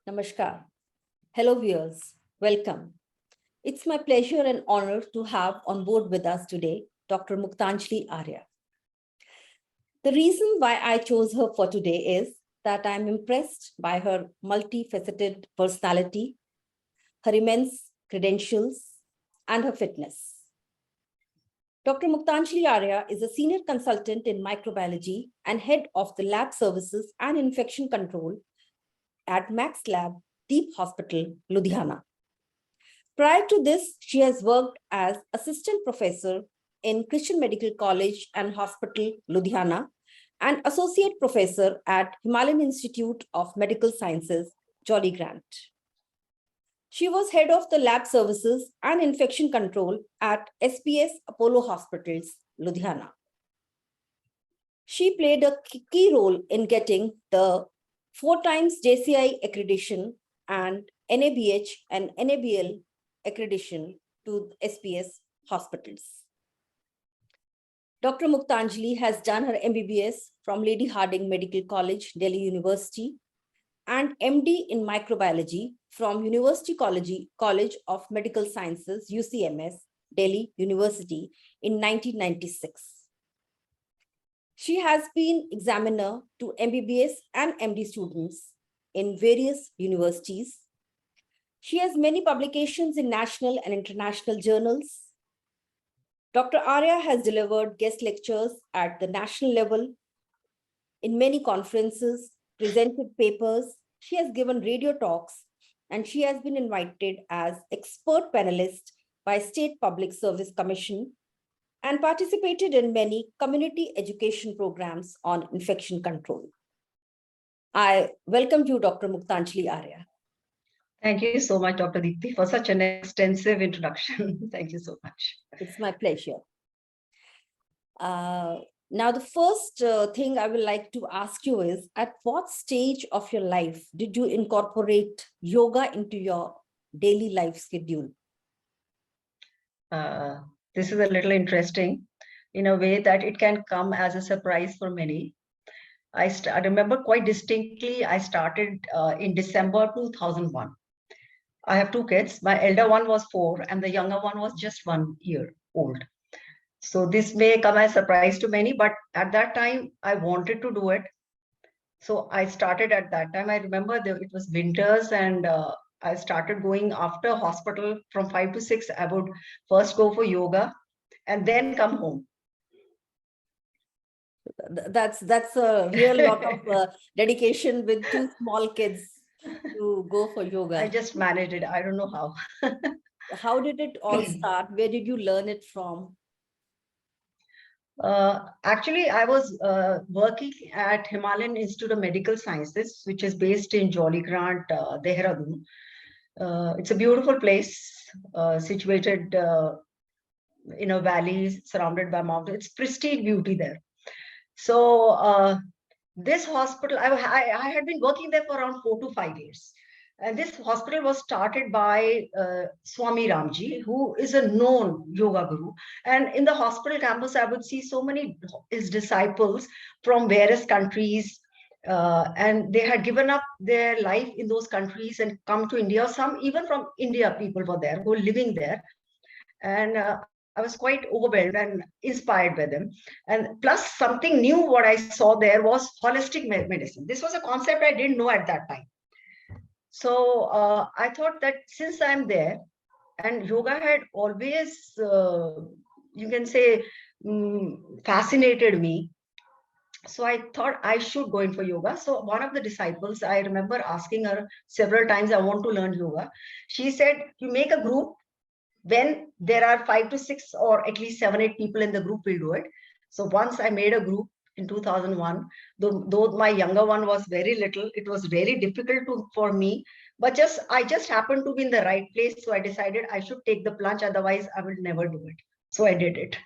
Namaskar. Hello viewers, welcome. It's my pleasure and honor to have on board with us today Dr. Muktanjali Arya. The reason why I chose her for today is that I'm impressed by her multifaceted personality, her immense credentials, and her fitness. Dr. Muktanjali Arya is a senior consultant in microbiology and head of the lab services and infection control at Max Lab, Deep Hospital, Ludhiana. Prior to this, she has worked as assistant professor in Christian Medical College and Hospital, Ludhiana, and associate professor at Himalayan Institute of Medical Sciences, Jolly Grant. She was head of the lab services and infection control at SPS Apollo Hospitals, Ludhiana. She played a key role in getting the 4 times JCI accreditation and NABH and NABL accreditation to SPS hospitals. Dr. Muktanjali has done her MBBS from Lady Hardinge Medical College, Delhi University, and MD in microbiology from University College of Medical Sciences, UCMS, Delhi University in 1996. She has been examiner to MBBS and MD students in various universities. She has many publications in national and international journals. Dr. Arya has delivered guest lectures at the national level in many conferences, presented papers. She has given radio talks, and she has been invited as expert panelist by State Public Service Commission and participated in many community education programs on infection control. I welcome you, Dr. Muktanjali Arya. Thank you so much, Dr. Deepthi, for such an extensive introduction. Thank you so much. It's my pleasure. Now, the first thing I would like to ask you is, at what stage of your life did you incorporate yoga into your daily life schedule? This is a little interesting in a way that it can come as a surprise for many. I remember quite distinctly, I started in December 2001. I have 2 kids. My elder one was 4 and the younger one was just 1 year old. So this may come as a surprise to many, but at that time I wanted to do it. So I started at that time. I remember it was winters and I started going after hospital from 5 to 6. I would first go for yoga and then come home. That's a real lot of dedication with 2 small kids to go for yoga. I just managed it. I don't know how. How did it all start? Where did you learn it from? Actually, I was working at Himalayan Institute of Medical Sciences, which is based in Jolly Grant, Dehradun. It's a beautiful place, situated in a valley surrounded by mountains. It's pristine beauty there. So this hospital, I had been working there for around 4 to 5 years. And this hospital was started by Swami Ramji, who is a known yoga guru. And in the hospital campus, I would see so many his disciples from various countries. And they had given up their life in those countries and come to India. Some even from India, people were there who were living there. And I was quite overwhelmed and inspired by them. And plus something new, what I saw there was holistic medicine. This was a concept I didn't know at that time. So I thought that since I'm there and yoga had always, you can say, fascinated me. So I thought I should go in for yoga. So one of the disciples, I remember asking her several times, I want to learn yoga. She said, you make a group. When there are 5 to 6 or at least 7, 8 people in the group, will do it. So once I made a group in 2001, though my younger one was very little, it was very difficult for me. But I just happened to be in the right place. So I decided I should take the plunge. Otherwise, I would never do it. So I did it.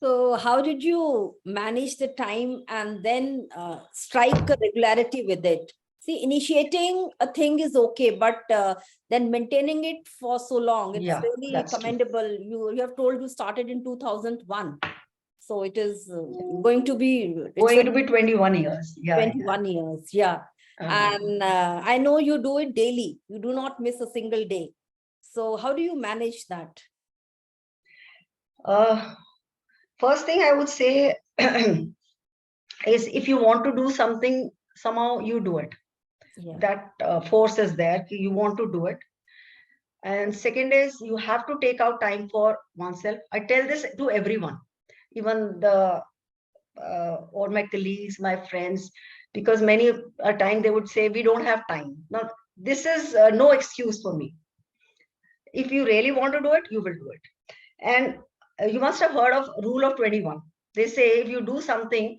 So how did you manage the time and then strike a regularity with it? See, initiating a thing is okay, but then maintaining it for so long, it's really commendable. You have told you started in 2001. So it is going to be 21 years. Yeah. 21 years. Yeah. And I know you do it daily. You do not miss a single day. So how do you manage that? First thing I would say is if you want to do something, somehow you do it. Yeah. That force is there. You want to do it. And second is you have to take out time for oneself. I tell this to everyone, even the or my colleagues, my friends, because many a time they would say we don't have time. Now this is no excuse for me. If you really want to do it, you will do it. And you must have heard of rule of 21. They say if you do something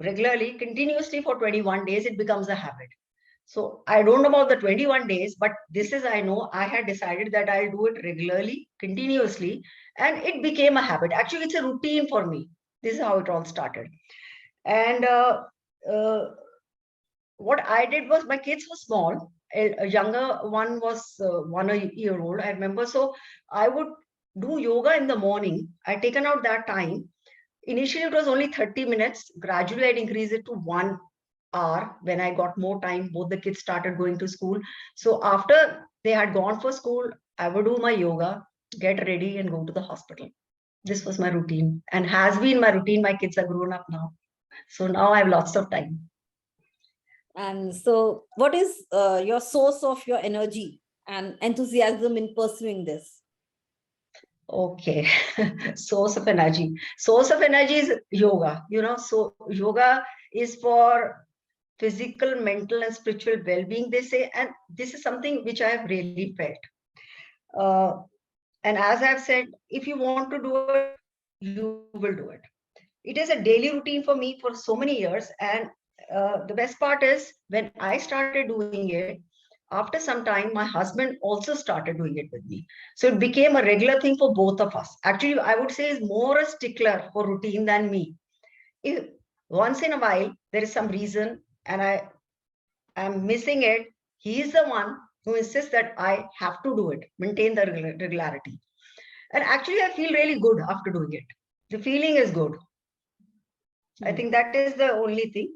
regularly, continuously for 21 days, it becomes a habit. So I don't know about the 21 days, but this is, I know I had decided that I'll do it regularly, continuously, and it became a habit. Actually, it's a routine for me. This is how it all started. And uh, what I did was my kids were small. A younger one was 1 year old, I remember. So I would do yoga in the morning. I'd taken out that time. Initially, it was only 30 minutes. Gradually, I'd increase it to 1 hour when I got more time. Both the kids started going to school. So after they had gone for school, I would do my yoga, get ready, and go to the hospital. This was my routine and has been my routine. My kids are grown up now. So now I have lots of time. And so what is your source of your energy and enthusiasm in pursuing this? Okay. Source of energy. Source of energy is yoga. So yoga is for physical, mental, and spiritual well-being, they say. And this is something which I have really felt. Uh, and as I've said, if you want to do it, you will do it. It is a daily routine for me for so many years. And the best part is when I started doing it, after some time, my husband also started doing it with me. So it became a regular thing for both of us. Actually, I would say is more a stickler for routine than me. If once in a while there is some reason and I am missing it, he is the one who insists that I have to do it, maintain the regularity. And actually, I feel really good after doing it. The feeling is good. I think that is the only thing.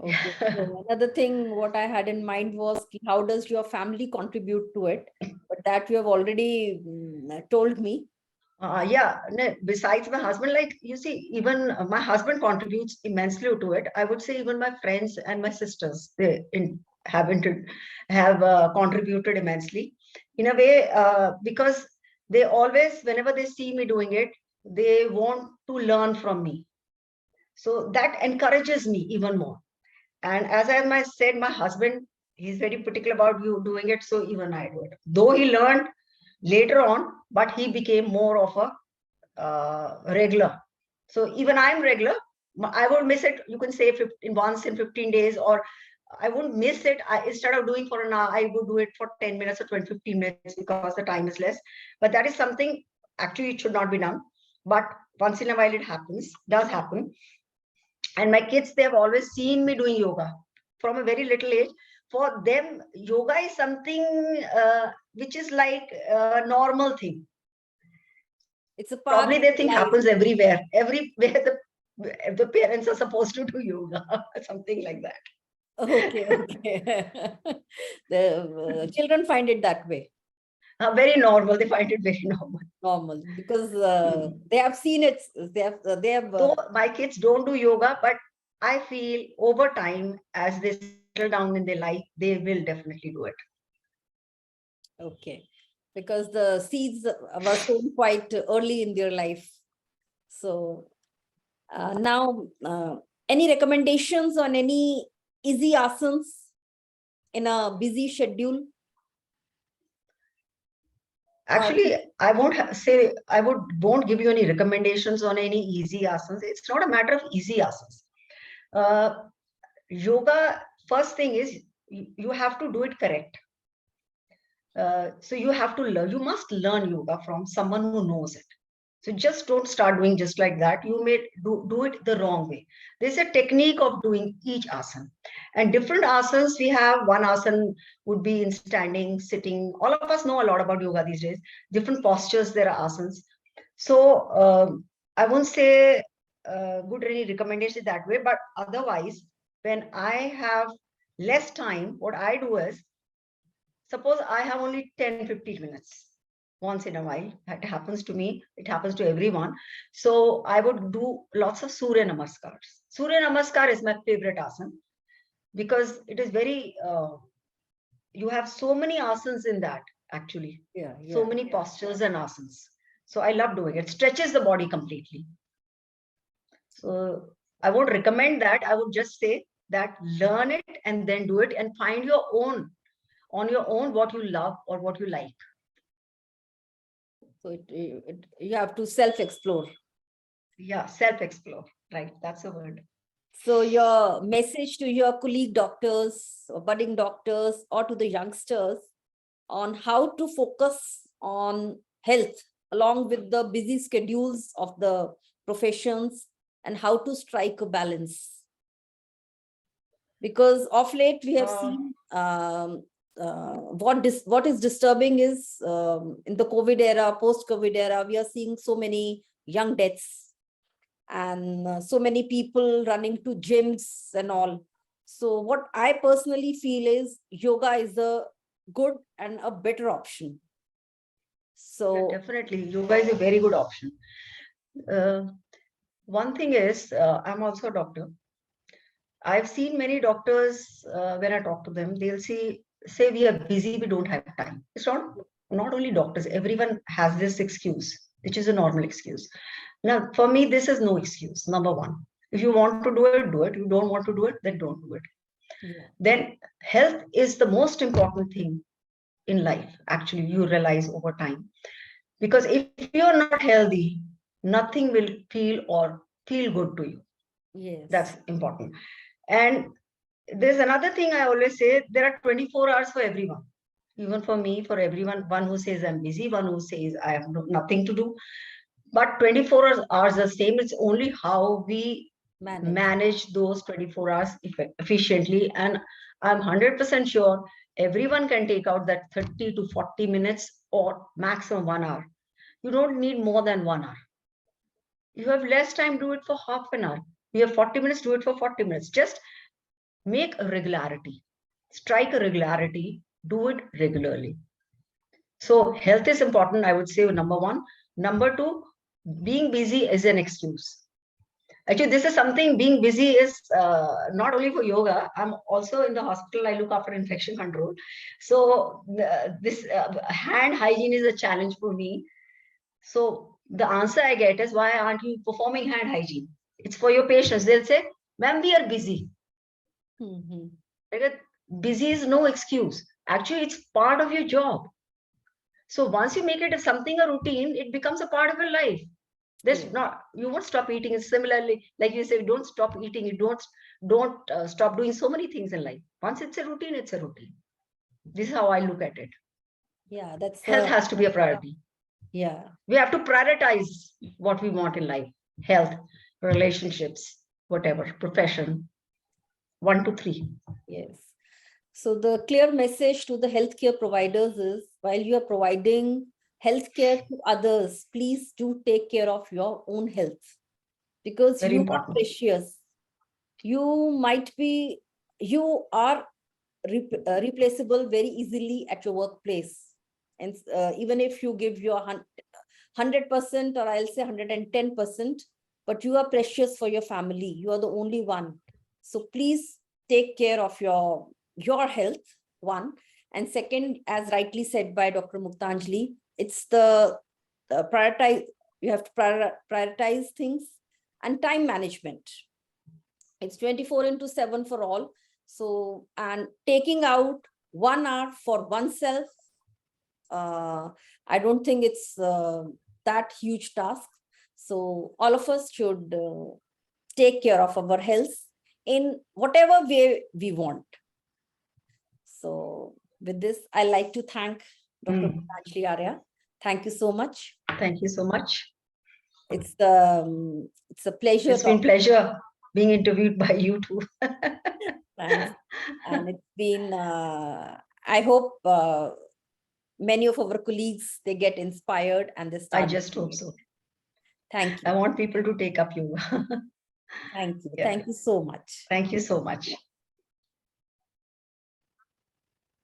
Okay. So another thing, what I had in mind was how does your family contribute to it? But that you have already told me. Yeah, no, besides my husband, like you see, even my husband contributes immensely to it. I would say even my friends and my sisters, they have contributed immensely in a way because they always, whenever they see me doing it, they want to learn from me. So that encourages me even more. And as I said, my husband, he's very particular about you doing it. So even I do it. Though he learned later on, but he became more of a regular. So even I'm regular. I won't miss it. You can say 15, once in 15 days, or I won't miss it. Instead of doing for an hour, I would do it for 10 minutes or 20, 15 minutes because the time is less. But that is something actually it should not be done. But once in a while it happens, does happen. And my kids, they have always seen me doing yoga from a very little age. For them, yoga is something which is like a normal thing. It's a part Probably of they think life. happens everywhere. Everywhere the parents are supposed to do yoga, something like that. Okay, okay. The children find it that way. Very normal. They find it very normal. Normal because Mhm. they have seen it. They have. Though my kids don't do yoga, but I feel over time, as they settle down in their life, they will definitely do it. Okay, because the seeds were sown quite early in their life. So now, any recommendations on any easy asanas in a busy schedule? Actually, I won't say I won't give you any recommendations on any easy asanas. It's not a matter of easy asanas. Uh, Yoga, first thing is you have to do it correct. So you have to learn. You must learn yoga from someone who knows it. So just don't start doing just like that. You may do it the wrong way. There's a technique of doing each asana. And different asanas, we have one asana would be in standing, sitting. All of us know a lot about yoga these days. Different postures, there are asanas. So I won't say good any recommendation that way, but otherwise, when I have less time, what I do is, suppose I have only 10-15 minutes once in a while. That happens to me. It happens to everyone. So I would do lots of Surya Namaskars. Surya Namaskar is my favorite asana because it is very, you have so many asanas in that actually. Yeah, So yeah. many postures and asanas. So I love doing it. Stretches the body completely. So I won't recommend that. I would just say that learn it and then do it and find your own, on your own, what you love or what you like. So you have to self-explore. Yeah, self-explore. Right. That's a word. So your message to your colleague doctors or budding doctors or to the youngsters on how to focus on health along with the busy schedules of the professions and how to strike a balance. Because of late we have seen what is disturbing is in the COVID era, post-COVID era, we are seeing so many young deaths and so many people running to gyms and all. So what I personally feel is yoga is a good and a better option. Yeah, So definitely. Yoga is a very good option. Uh, One thing is, I'm also a doctor. I've seen many doctors when I talk to them, they'll say we are busy, we don't have time. It's not only doctors. Everyone has this excuse, which is a normal excuse. Now, for me, this is no excuse. Number one, if you want to do it, do it. You don't want to do it, then don't do it. yeah, Then health is the most important thing in life. Actually, you realize over time, because if you're not healthy, nothing will feel good to you. yes, That's important. And there's another thing I always say, there are 24 hours for everyone, even for me, for everyone. One who says I'm busy, one who says I have nothing to do. But 24 hours are the same. It's only how we manage. manage those 24 hours efficiently. And I'm 100% sure everyone can take out that 30 to 40 minutes or maximum 1 hour. You don't need more than 1 hour. You have less time, do it for half an hour. You have 40 minutes, do it for 40 minutes. Just make a regularity, strike a regularity, do it regularly. So health is important, I would say, number one. Number two, being busy is an excuse. Actually, this is something, being busy is not only for yoga. I'm also in the hospital. I look after infection control. So this hand hygiene is a challenge for me. So the answer I get is, why aren't you performing hand hygiene? It's for your patients. They'll say, ma'am, we are busy. Mm-hmm. Busy is no excuse. Actually, it's part of your job. So once you make it something a routine, it becomes a part of your life. There's Yeah. not, you won't stop eating. It's similarly, like you say, don't stop eating. You don't stop doing so many things in life. Once it's a routine, it's a routine. This is how I look at it. Yeah, that's Health has to be a priority. yeah. We have to prioritize what we want in life: health, relationships, whatever, profession. 1 to 3. Yes. So the clear message to the healthcare providers is, while you are providing healthcare to others, please do take care of your own health because Very you are important. precious. You are replaceable very easily at your workplace. And even if you give your 100%, or I'll say 110%, but you are precious for your family. You are the only one. So please take care of your health, one. And second, as rightly said by Dr. Muktanjali, it's the prioritize, you have to prioritize things and time management. It's 24/7 for all. So, and taking out 1 hour for oneself, I don't think it's that huge task. So all of us should take care of our health in whatever way we want. So with this, I like to thank Dr. Muktanjali Arya. Thank you so much. Thank you so much. It's a pleasure. It's been pleasure being interviewed by you too. Thanks. And it's been, I hope many of our colleagues, they get inspired and they I start. just hope so. Thank I you. want people to take up yoga. Thank you. Yeah. Thank you so much. Thank you so much.